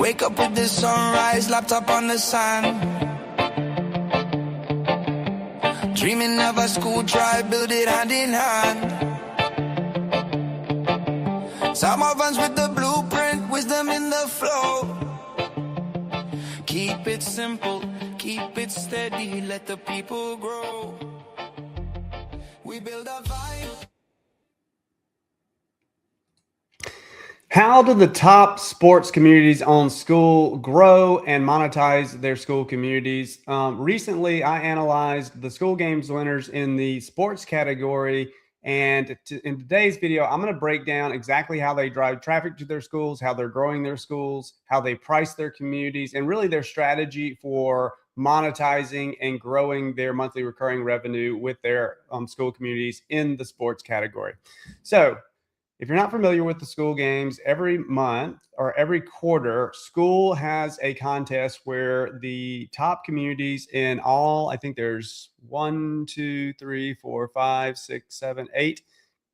Wake up with the sunrise, laptop on the sand. Dreaming of a school drive, build it hand in hand. Some of us with the blueprint, wisdom in the flow. Keep it simple, keep it steady, let the people grow. We build a vibe. How do the top sports communities on Skool grow and monetize their Skool communities? Recently, I analyzed the Skool Games winners in the sports category. And in today's video, I'm going to break down exactly how they drive traffic to their schools, how they're growing their schools, how they price their communities, and really their strategy for monetizing and growing their monthly recurring revenue with their Skool communities in the sports category. So, if you're not familiar with the Skool Games, every month or every quarter, Skool has a contest where the top communities in all, I think there's 9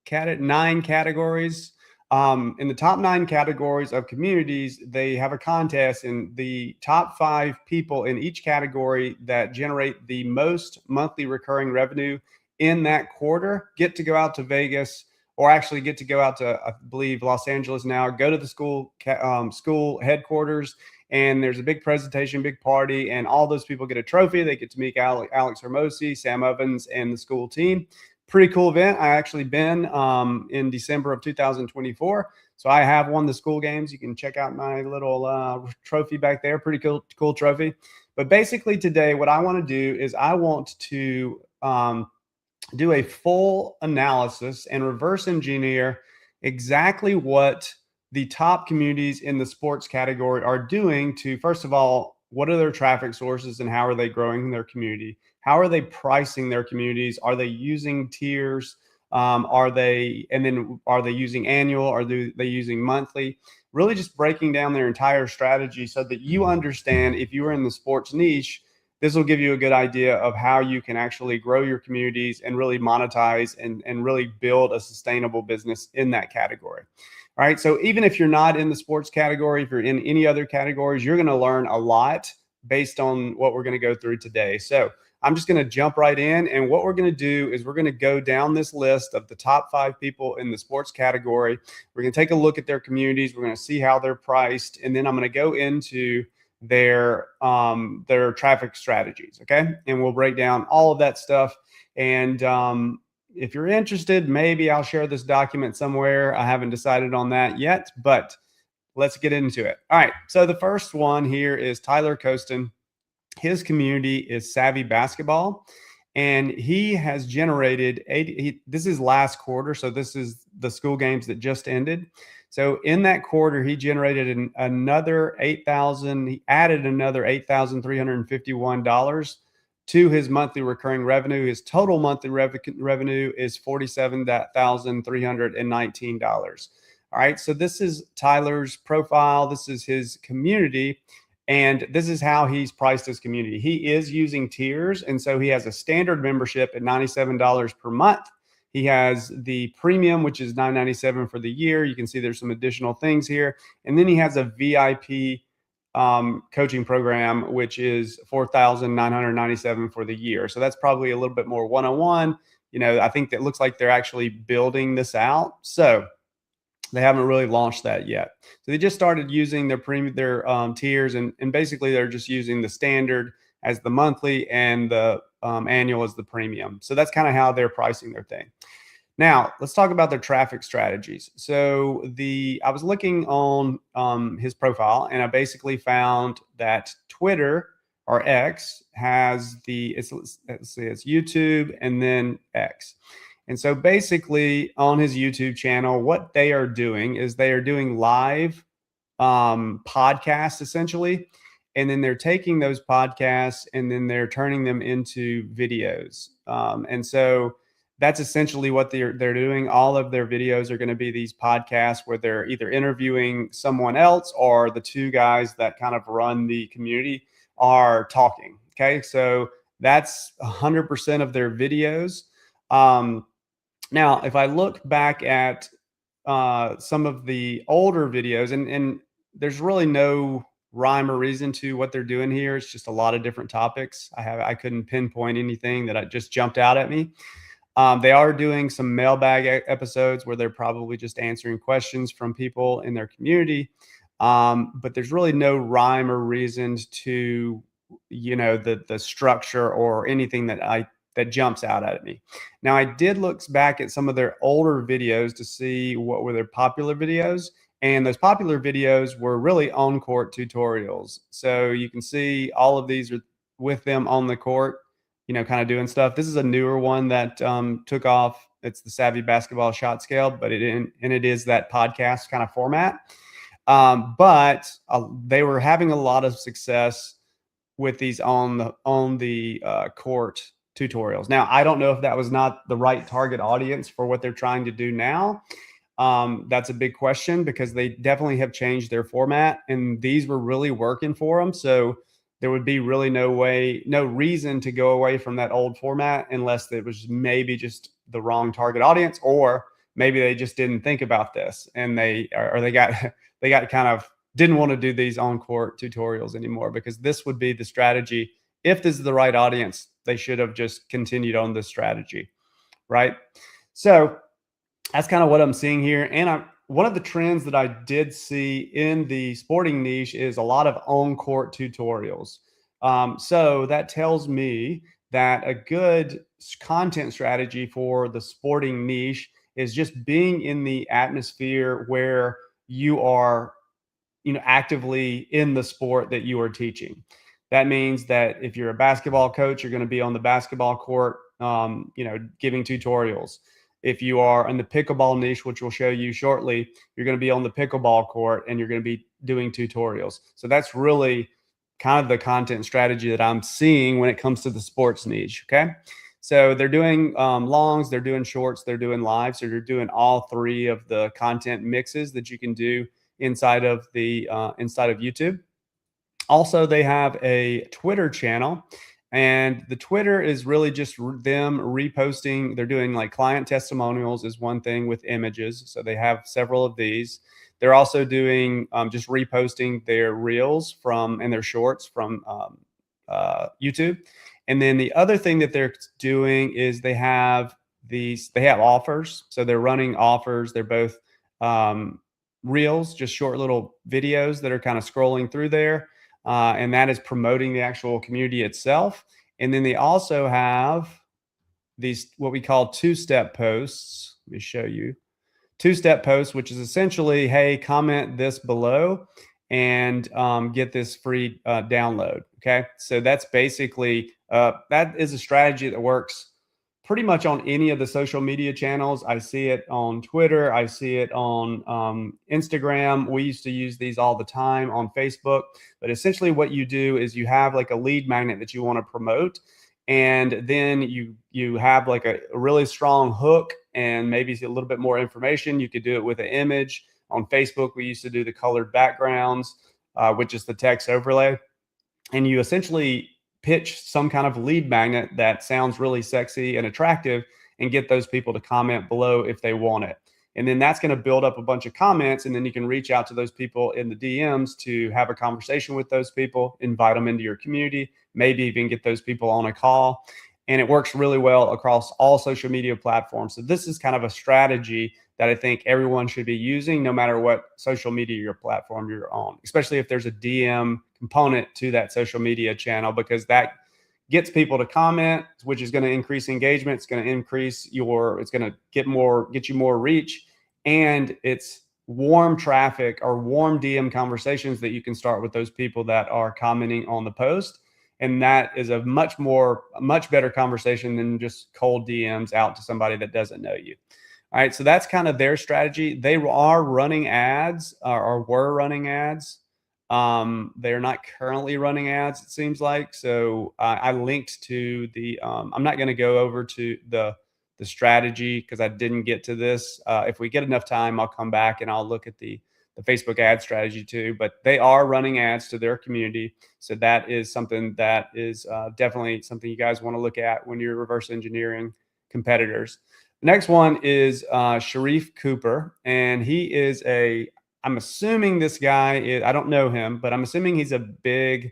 categories. In the top 9 categories of communities, they have a contest, and the top 5 people in each category that generate the most monthly recurring revenue in that quarter get to go out to Vegas, or actually get to go out to, I believe, Los Angeles now, go to the Skool headquarters, and there's a big presentation, big party, and all those people get a trophy. They get to meet Alex Hermosi, Sam Evans, and the Skool team. Pretty cool event. I actually been in December of 2024. So I have won the Skool Games. You can check out my little trophy back there. Pretty cool trophy. But basically today, what I want to do is I want to do a full analysis and reverse engineer exactly what the top communities in the sports category are doing to, first of all, what are their traffic sources and how are they growing their community? How are they pricing their communities? Are they using tiers? Are they using annual? Are they using monthly? Really just breaking down their entire strategy so that you understand, if you are in the sports niche, this will give you a good idea of how you can actually grow your communities and really monetize and really build a sustainable business in that category. All right. So even if you're not in the sports category, if you're in any other categories, you're going to learn a lot based on what we're going to go through today. So I'm just going to jump right in. And what we're going to do is we're going to go down this list of the top 5 people in the sports category. We're going to take a look at their communities. We're going to see how they're priced. And then I'm going to go into their traffic strategies. Okay. And we'll break down all of that stuff. And if you're interested, maybe I'll share this document somewhere. I haven't decided on that yet, but let's get into it. All right. So the first one here is Tyler Costin. His community is Savvy Basketball, and he has generated this is last quarter. So this is the Skool Games that just ended. So in that quarter, he generated another $8,000. He added another $8,351 to his monthly recurring revenue. His total monthly revenue is $47,319. All right. So this is Tyler's profile. This is his community. And this is how he's priced his community. He is using tiers. And so he has a standard membership at $97 per month. He has the premium, which is $997 for the year. You can see there's some additional things here. And then he has a VIP coaching program, which is $4,997 for the year. So that's probably a little bit more one-on-one. You know, I think that looks like they're actually building this out. So they haven't really launched that yet. So they just started using their tiers, and basically they're just using the standard as the monthly and the annual as the premium. So that's kind of how they're pricing their thing. Now let's talk about their traffic strategies. So I was looking on his profile, and I basically found that Twitter, or X, has it's YouTube and then X. And so basically on his YouTube channel, what they are doing is they are doing live podcasts essentially. And then they're taking those podcasts and then they're turning them into videos. And so that's essentially what they're doing. All of their videos are going to be these podcasts where they're either interviewing someone else or the 2 guys that kind of run the community are talking. Okay. So that's 100% of their videos. Now, if I look back at some of the older videos, and there's really no rhyme or reason to what they're doing here. It's just a lot of different topics. I couldn't pinpoint anything that I just jumped out at me. They are doing some mailbag episodes where they're probably just answering questions from people in their community. But there's really no rhyme or reason to, the structure or anything that jumps out at me. Now, I did look back at some of their older videos to see what were their popular videos. And those popular videos were really on court tutorials. So you can see all of these are with them on the court, kind of doing stuff. This is a newer one that took off. It's the Savvy Basketball Shot Scale, but it is that podcast kind of format. But they were having a lot of success with these on the court tutorials. Now, I don't know if that was not the right target audience for what they're trying to do now. That's a big question because they definitely have changed their format, and these were really working for them. So there would be really no reason to go away from that old format unless it was maybe just the wrong target audience, or maybe they just didn't think about this and they got kind of didn't want to do these on court tutorials anymore, because this would be the strategy. If this is the right audience, they should have just continued on this strategy, right? So that's kind of what I'm seeing here. And one of the trends that I did see in the sporting niche is a lot of on-court tutorials. So that tells me that a good content strategy for the sporting niche is just being in the atmosphere where you are, actively in the sport that you are teaching. That means that if you're a basketball coach, you're going to be on the basketball court, giving tutorials. If you are in the pickleball niche, which we'll show you shortly, you're going to be on the pickleball court and you're going to be doing tutorials. So that's really kind of the content strategy that I'm seeing when it comes to the sports niche. Okay. So they're doing longs, they're doing shorts, they're doing live. So they're doing all three of the content mixes that you can do inside of YouTube. Also, they have a Twitter channel, and the Twitter is really just them reposting. They're doing like client testimonials is one thing with images. So they have several of these. They're also doing just reposting their reels and their shorts from YouTube. And then the other thing that they're doing is they have offers. So they're running offers. They're both reels, just short little videos that are kind of scrolling through there. And that is promoting the actual community itself. And then they also have these, what we call two-step posts. Let me show you. Two-step posts, which is essentially, hey, comment this below and get this free download. Okay. So that's basically, that is a strategy that works pretty much on any of the social media channels. I see it on Twitter. I see it on Instagram. We used to use these all the time on Facebook. But essentially what you do is you have like a lead magnet that you want to promote. And then you have like a really strong hook and maybe a little bit more information. You could do it with an image. On Facebook, we used to do the colored backgrounds, which is the text overlay. And you essentially pitch some kind of lead magnet that sounds really sexy and attractive and get those people to comment below if they want it. And then that's going to build up a bunch of comments. And then you can reach out to those people in the DMs to have a conversation with those people, invite them into your community, maybe even get those people on a call. And it works really well across all social media platforms. So this is kind of a strategy that I think everyone should be using, no matter what social media platform you're on, especially if there's a DM component to that social media channel, because that gets people to comment, which is going to increase engagement. It's going to it's going to get you more reach. And it's warm traffic or warm DM conversations that you can start with those people that are commenting on the post. And that is a much better conversation than just cold DMs out to somebody that doesn't know you. All right. So that's kind of their strategy. They are running ads or were running ads. They're not currently running ads, it seems like. So I linked to I'm not going to go over to the strategy because I didn't get to this. If we get enough time, I'll come back and I'll look at the Facebook ad strategy too. But they are running ads to their community. So that is something that is definitely something you guys want to look at when you're reverse engineering competitors. The next one is Sharif Cooper, and he is I'm assuming this guy is, I don't know him, but I'm assuming he's a big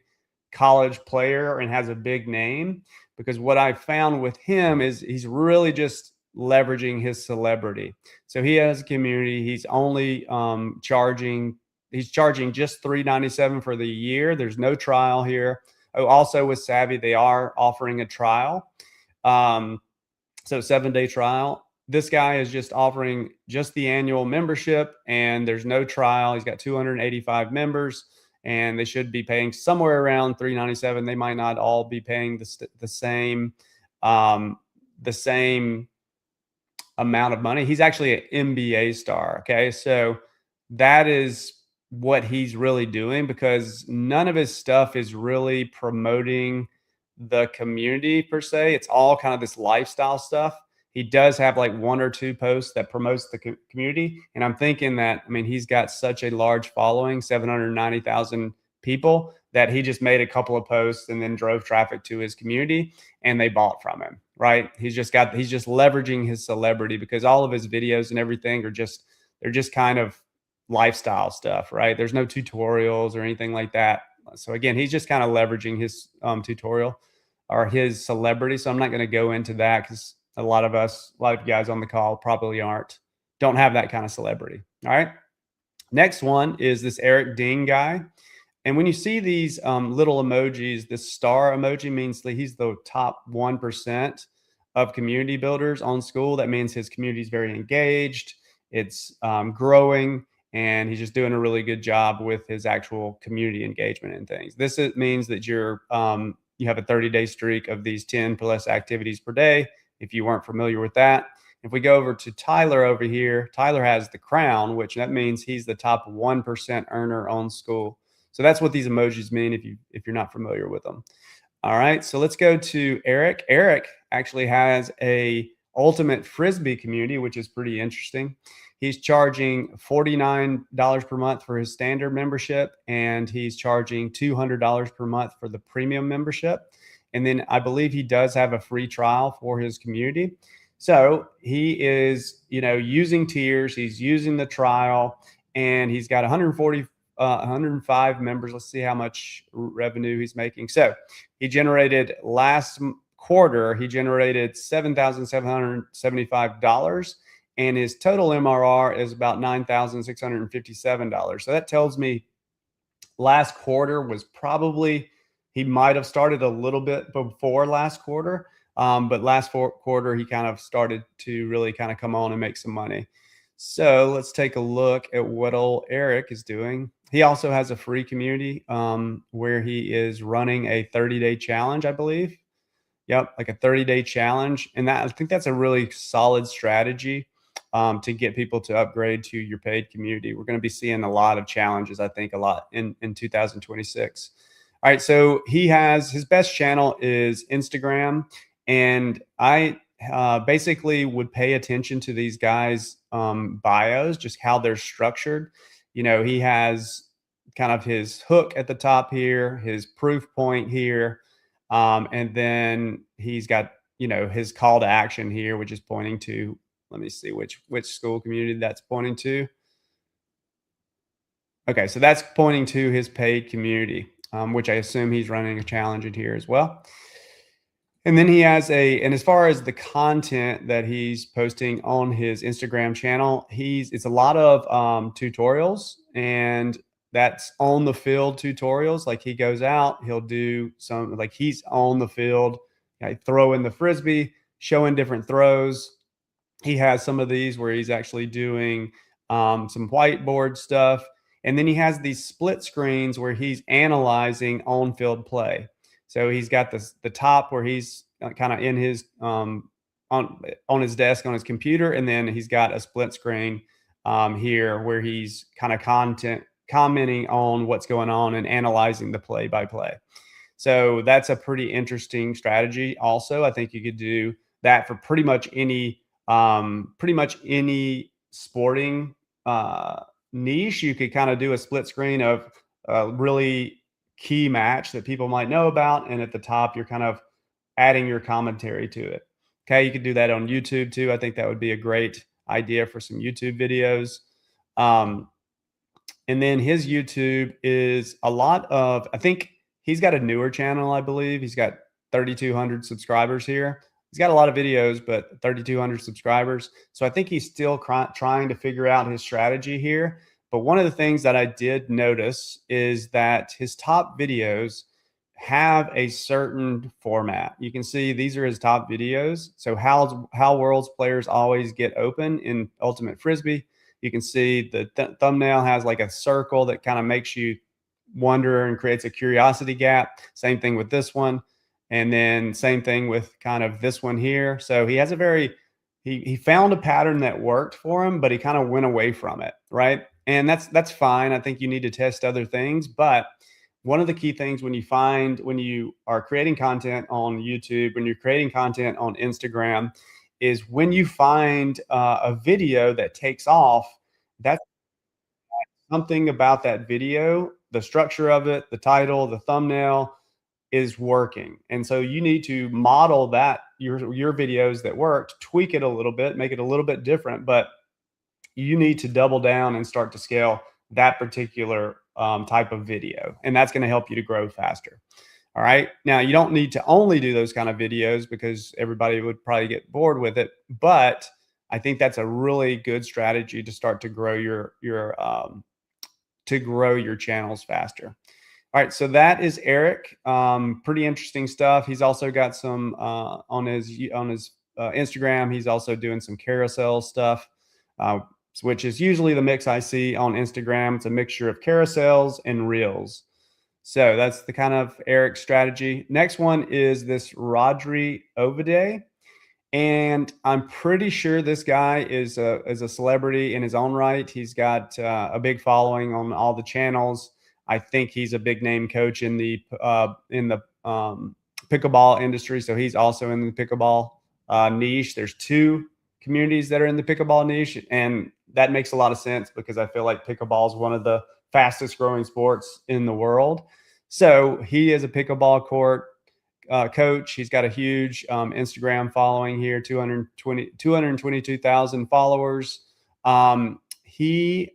college player and has a big name, because what I found with him is he's really just leveraging his celebrity. So he has a community. He's only he's charging just $397 for the year. There's no trial here. Oh, also with Savvy, they are offering a trial. So 7-day trial. This guy is just offering just the annual membership, and there's no trial. He's got 285 members, and they should be paying somewhere around $397. They might not all be paying the same the same amount of money. He's actually an NBA star. Okay, so that is what he's really doing, because none of his stuff is really promoting the community per se. It's all kind of this lifestyle stuff. He does have like 1 or 2 posts that promotes the community, and I'm thinking that, I mean, he's got such a large following, 790,000 people, that he just made a couple of posts and then drove traffic to his community, and they bought from him, right? He's just leveraging his celebrity, because all of his videos and everything they're just kind of lifestyle stuff, right? There's no tutorials or anything like that. So again, he's just kind of leveraging his tutorial or his celebrity. So I'm not going to go into that, because a lot of you guys on the call probably don't have that kind of celebrity. All right. Next one is this Eric Ding guy. And when you see these little emojis, this star emoji means that he's the top 1% of community builders on Skool. That means his community is very engaged. It's growing, and he's just doing a really good job with his actual community engagement and things. This means that you have a 30-day streak of these 10 plus activities per day, if you weren't familiar with that. If we go over to Tyler over here, Tyler has the crown, which that means he's the top 1% earner on Skool. So that's what these emojis mean if you're not familiar with them. All right, so let's go to Eric. Eric actually has a ultimate Frisbee community, which is pretty interesting. He's charging $49 per month for his standard membership, and he's charging $200 per month for the premium membership. And then I believe he does have a free trial for his community. So he is, using tiers. He's using the trial, and he's got 105 members. Let's see how much revenue he's making. So he generated last quarter, he generated $7,775, and his total MRR is about $9,657. So that tells me last quarter was probably, he might have started a little bit before last quarter, but last quarter he kind of started to really kind of come on and make some money. So let's take a look at what old Eric is doing. He also has a free community where he is running a 30-day challenge, I believe. Yep, like a 30-day challenge. And I think that's a really solid strategy to get people to upgrade to your paid community. We're going to be seeing a lot of challenges, I think, a lot in 2026. All right, so he has, his best channel is Instagram, and I basically would pay attention to these guys' bios, just how they're structured. He has kind of his hook at the top here, his proof point here, and then he's got, his call to action here, which is pointing to, let me see which Skool community that's pointing to. Okay, so that's pointing to his paid community, which I assume he's running a challenge in here as well. And then he has and as far as the content that he's posting on his Instagram channel, it's a lot of tutorials, and that's on the field tutorials. Like he goes out, he'll do some, like he's on the field, throwing the Frisbee, showing different throws. He has some of these where he's actually doing some whiteboard stuff. And then he has these split screens where he's analyzing on-field play. So he's got the top where he's kind of in his on his desk on his computer, and then he's got a split screen here where he's kind of commenting on what's going on and analyzing the play by play. So that's a pretty interesting strategy. Also, I think you could do that for pretty much any sporting niche. You could kind of do a split screen of a really key match that people might know about, and at the top you're kind of adding your commentary to it. Okay, you could do that on YouTube too. I think that would be a great idea for some YouTube videos. And then his YouTube is a lot of, I think he's got a newer channel, I believe. He's got 3,200 subscribers here. He's got a lot of videos, but 3,200 subscribers. So I think he's still trying to figure out his strategy here. But one of the things that I did notice is that his top videos have a certain format. You can see these are his top videos. So how world's players always get open in Ultimate Frisbee. You can see the thumbnail has like a circle that kind of makes you wonder and creates a curiosity gap. Same thing with this one. And then same thing with kind of this one here. So he has a very, he found a pattern that worked for him, but he kind of went away from it, right? And that's fine. I think you need to test other things, but one of the key things when you are creating content on YouTube, when you're creating content on Instagram, is when you find a video that takes off, that's something about that video, the structure of it, the title, the thumbnail is working. And so you need to model that your videos that worked, tweak it a little bit, make it a little bit different, but you need to double down and start to scale that particular type of video. And that's going to help you to grow faster. All right. Now, you don't need to only do those kind of videos because everybody would probably get bored with it. But I think that's a really good strategy to start to grow your channels faster. All right, so that is Eric. Pretty interesting stuff. He's also got some on his Instagram. He's also doing some carousel stuff, which is usually the mix I see on Instagram. It's a mixture of carousels and reels. So that's the kind of Eric strategy. Next one is this Rodri Ovide. And I'm pretty sure this guy is a celebrity in his own right. He's got a big following on all the channels. I think he's a big name coach in the pickleball industry. So he's also in the pickleball niche. There's two communities that are in the pickleball niche, and that makes a lot of sense because I feel like pickleball is one of the fastest growing sports in the world. So he is a pickleball court coach. He's got a huge Instagram following here, 222,000 followers. He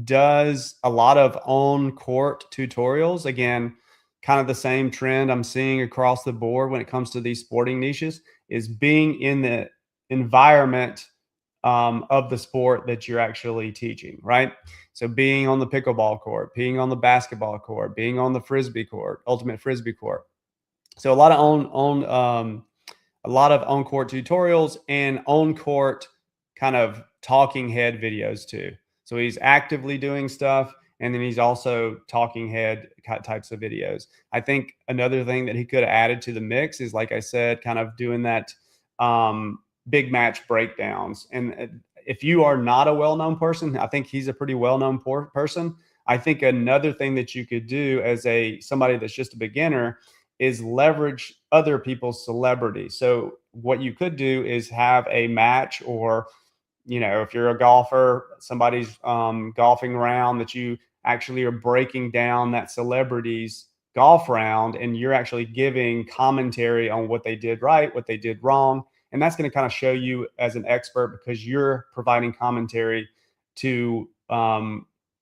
does a lot of on court tutorials. Again, kind of the same trend I'm seeing across the board when it comes to these sporting niches is being in the environment of the sport that you're actually teaching, right? So being on the pickleball court, being on the basketball court, being on the frisbee court, ultimate frisbee court. So a lot of on court tutorials and on court kind of talking head videos too. So he's actively doing stuff, and then he's also talking head types of videos. I think another thing that he could have added to the mix is, like I said, kind of doing that big match breakdowns. And if you are not a well-known person, I think he's a pretty well-known person. I think another thing that you could do as somebody that's just a beginner is leverage other people's celebrity. So what you could do is have a match, or if you're a golfer, somebody's golfing round, that you actually are breaking down that celebrity's golf round, and you're actually giving commentary on what they did right, what they did wrong. And that's going to kind of show you as an expert because you're providing commentary to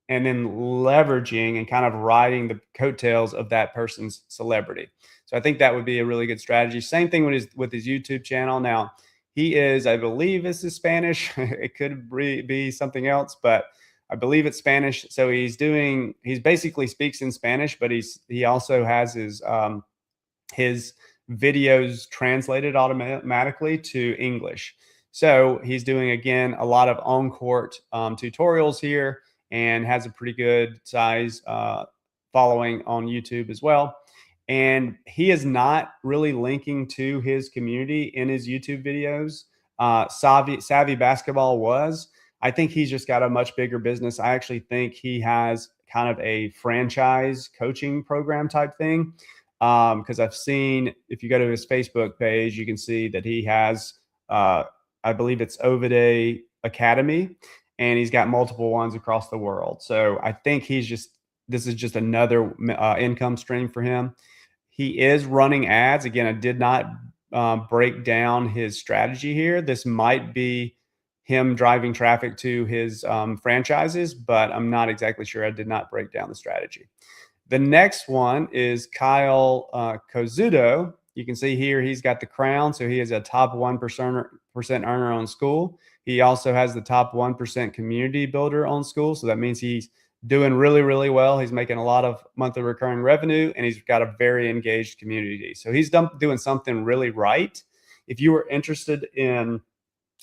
and then leveraging and kind of riding the coattails of that person's celebrity. So I think that would be a really good strategy. Same thing with his YouTube channel. Now, he is, I believe this is Spanish. It could be something else, but I believe it's Spanish. So he's basically speaks in Spanish, but he also has his videos translated automatically to English. So he's doing, again, a lot of on-court tutorials here, and has a pretty good size following on YouTube as well. And he is not really linking to his community in his YouTube videos. Savvy Basketball was. I think he's just got a much bigger business. I actually think he has kind of a franchise coaching program type thing. Because I've seen, if you go to his Facebook page, you can see that he has, I believe it's Ovide Academy, and he's got multiple ones across the world. So I think this is just another income stream for him. He is running ads. Again, I did not break down his strategy here. This might be him driving traffic to his franchises, but I'm not exactly sure. I did not break down the strategy. The next one is Kyle Kozudo. You can see here he's got the crown, so he is a top 1% earner on Skool. He also has the top 1% community builder on Skool, so that means he's doing really, really well. He's making a lot of monthly recurring revenue, and he's got a very engaged community. So he's doing something really right. If you are interested in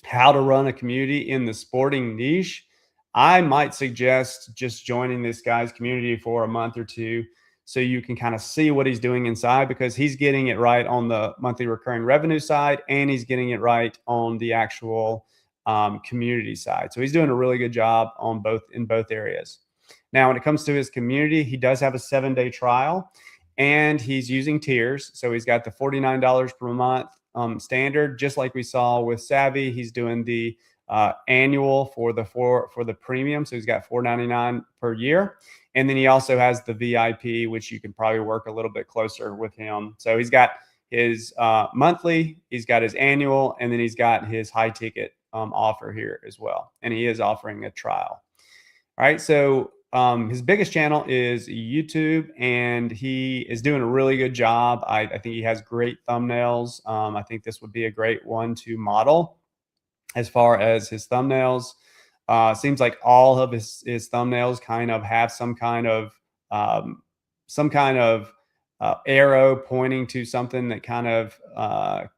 how to run a community in the sporting niche, I might suggest just joining this guy's community for a month or two so you can kind of see what he's doing inside, because he's getting it right on the monthly recurring revenue side and he's getting it right on the actual community side. So he's doing a really good job on both areas. Now, when it comes to his community, he does have a 7-day trial and he's using tiers. So he's got the $49 per month standard, just like we saw with Savvy. He's doing the annual for the premium, so he's got $4.99 per year, and then he also has the VIP, which you can probably work a little bit closer with him. So he's got his monthly, he's got his annual, and then he's got his high ticket offer here as well, and he is offering a trial. All right, so his biggest channel is YouTube, and he is doing a really good job. I think he has great thumbnails. I think this would be a great one to model as far as his thumbnails. Seems like all of his thumbnails kind of have some kind of arrow pointing to something that kind of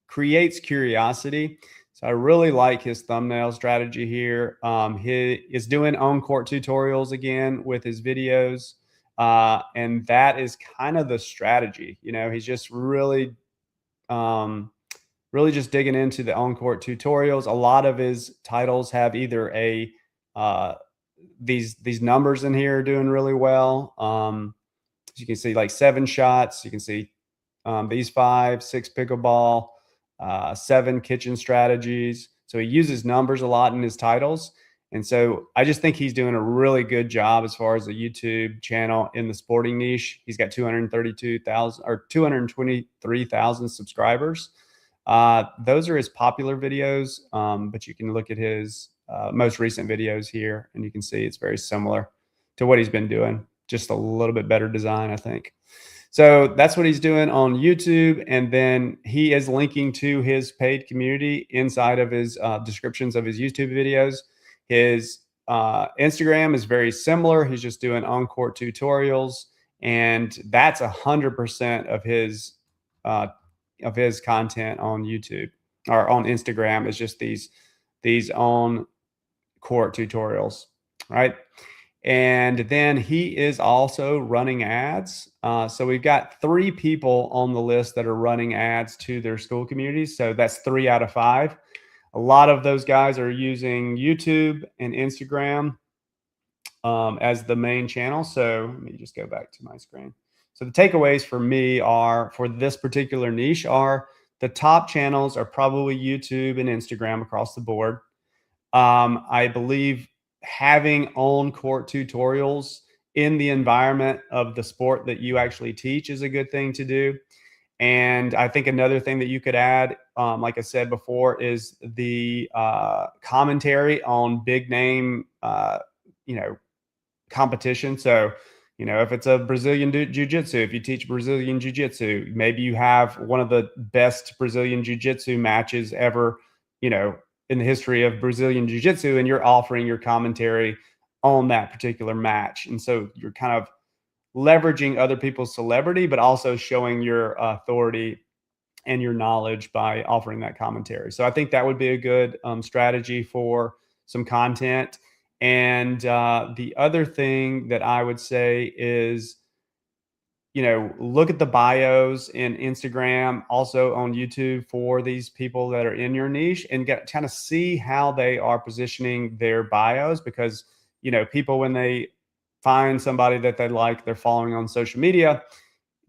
creates curiosity. So I really like his thumbnail strategy here. He is doing on court tutorials again with his videos. And that is kind of the strategy. You know, he's just really just digging into the on court tutorials. A lot of his titles have either these numbers in here are doing really well. As you can see, like 7 shots. You can see these 5, 6 pickleball, 7 kitchen strategies. So he uses numbers a lot in his titles. And so I just think he's doing a really good job as far as the YouTube channel in the sporting niche. He's got 232,000 or 223,000 subscribers. Those are his popular videos, but you can look at his most recent videos here and you can see it's very similar to what he's been doing, just a little bit better design, I think. So that's what he's doing on YouTube. And then he is linking to his paid community inside of his descriptions of his YouTube videos. His Instagram is very similar. He's just doing on-court tutorials, and that's 100% of his content on YouTube or on Instagram is just these on-court tutorials, right? And then he is also running ads. So we've got 3 people on the list that are running ads to their Skool communities. So that's 3 out of 5. A lot of those guys are using YouTube and Instagram as the main channel. So let me just go back to my screen. So the takeaways for me are, for this particular niche, are the top channels are probably YouTube and Instagram across the board. I believe having on-court tutorials in the environment of the sport that you actually teach is a good thing to do. And I think another thing that you could add, like I said before, is the commentary on big name, competition. So, if it's a Brazilian jiu-jitsu, if you teach Brazilian jiu-jitsu, maybe you have one of the best Brazilian jiu-jitsu matches ever, in the history of Brazilian jiu-jitsu, and you're offering your commentary on that particular match. And so you're kind of leveraging other people's celebrity, but also showing your authority and your knowledge by offering that commentary. So I think that would be a good strategy for some content. And the other thing that I would say is, look at the bios in Instagram, also on YouTube, for these people that are in your niche, and kind of see how they are positioning their bios, because, people, when they find somebody that they like, they're following on social media,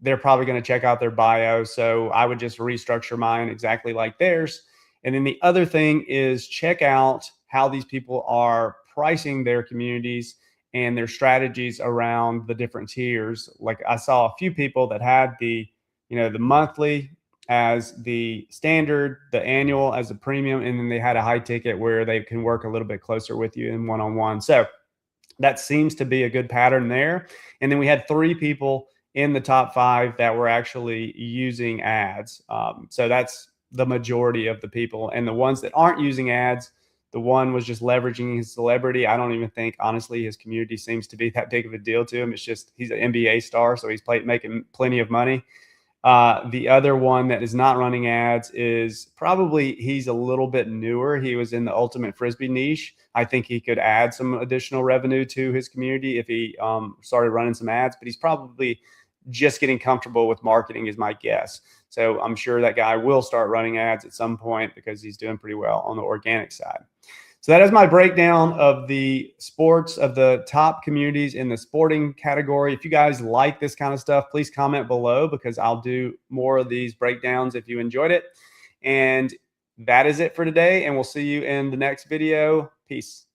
they're probably going to check out their bio. So I would just restructure mine exactly like theirs. And then the other thing is check out how these people are pricing their communities and their strategies around the different tiers. Like I saw a few people that had the monthly as the standard, the annual as a premium, and then they had a high ticket where they can work a little bit closer with you in one-on-one. So that seems to be a good pattern there. And then we had 3 people in the top 5 that were actually using ads. So that's the majority of the people. And the ones that aren't using ads, the one was just leveraging his celebrity. I don't even think, honestly, his community seems to be that big of a deal to him. It's just he's an NBA star, so he's making plenty of money. The other one that is not running ads is probably he's a little bit newer. He was in the ultimate frisbee niche. I think he could add some additional revenue to his community if he started running some ads, but he's probably just getting comfortable with marketing is my guess. So I'm sure that guy will start running ads at some point because he's doing pretty well on the organic side. So that is my breakdown of the sports, of the top communities in the sporting category. If you guys like this kind of stuff, please comment below because I'll do more of these breakdowns if you enjoyed it. And that is it for today, and we'll see you in the next video. Peace.